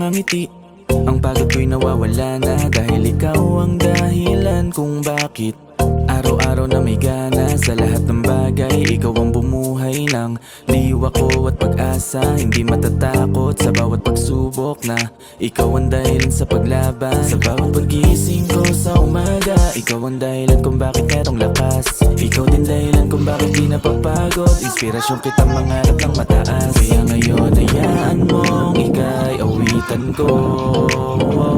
mga ngiti. Ang pagod ko'y nawawala na dahil ikaw ang dahilan kung bakit araw-araw na may gana sa lahat ng bagay. Ikaw ang bumuhay ng diwa ko at pag-asa. Hindi matatakot sa bawat pagsubok na ikaw ang dahilan sa paglaban. Sa bawat pagising ko sa umaga, ikaw ang dahilan kung bakit merong lakas. Ikaw din dahilan kung bakit di napapagod. Inspirasyon kitang mangarap ng mataas. Kaya ngayon hayaan mong ika'y awitan ko.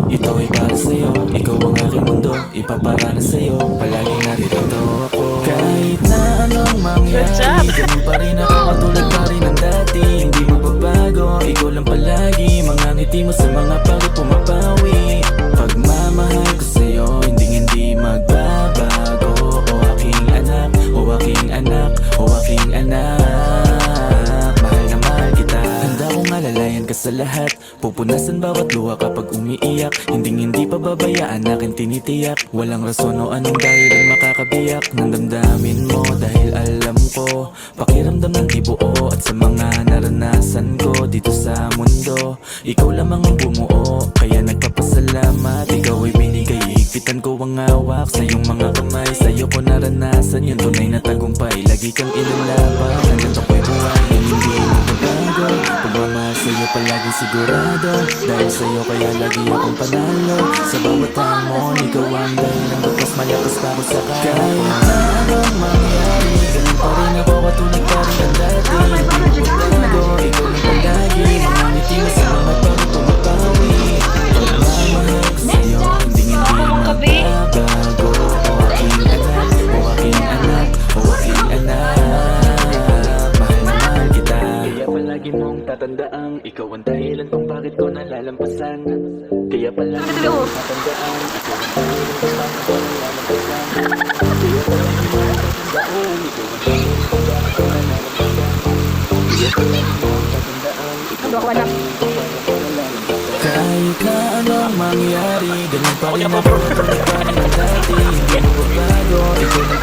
Ito ay para sa'yo, ikaw ang aking mundo, ipaparana sa'yo, palaging narito ako. Kahit na anong mangyari, ganun pa rin ako, katulad pa rin ng dati. Hindi magbabago, ikaw lang palagi, mga ngiti mo sa mga pagod pumapawi. Pagmamahal ko sa'yo, hindi magbabago. O aking anak, o aking anak, o aking anak, mahal na mahal kita. Handa kong alalayan ka sa lahat, pupunasan bawat luha kapag umiiyak. Hindi pababayaan akin tinitiyak. Walang rason o anong dahilan makakabiyak ng damdamin mo, dahil alam ko pakiramdam ng di buo. At sa mga naranasan ko dito sa mundo, ikaw lamang ang bumuo. Kaya nagpapasalamat, ikaw ay binigay. Higpitan ko ang hawak sa iyong mga kamay. Sa'yo ko naranasan yung tunay na tagumpay. Lagi kang inalaban, hanggang ako'y buhay. Hindi mo magbago, pagmamahal sa'yo palagi sigurado. Dahil sa'yo kaya lagi akong panalo. Sa bawat hamon, ikaw ang dahilan ba't mas malakas pa ako sa kaya. Kahit na anong mangyari, ganun pa rin ako, katulad pa rin ang dati. Hindi mo magbago, ikaw lang palagi, mga ngiti mo sa mga pagod pumapawi. Pagmamahal ko sa'yo, hindi magbabago. O aking anak, o aking anak, o aking anak, mahal na mahal kita. Kaya palagi mong tatandaang ikaw ang dahilan kung bakit ko nalalampasan. Kaya palagi mong tatandaan, ikaw ang dahilan kung bakit ko nalalampasan. Kaya palagi mong tatandaan, ikaw ang dahilan kung bakit ko nalalampasan. Kaya palagi mong tatandaan, ikaw ang dahilan kung bakit ko nalalampasan. Kahit na anong mangyari, ganun pa rin ako, katulad pa rin ang dati. Hindi mo bago, ikaw ang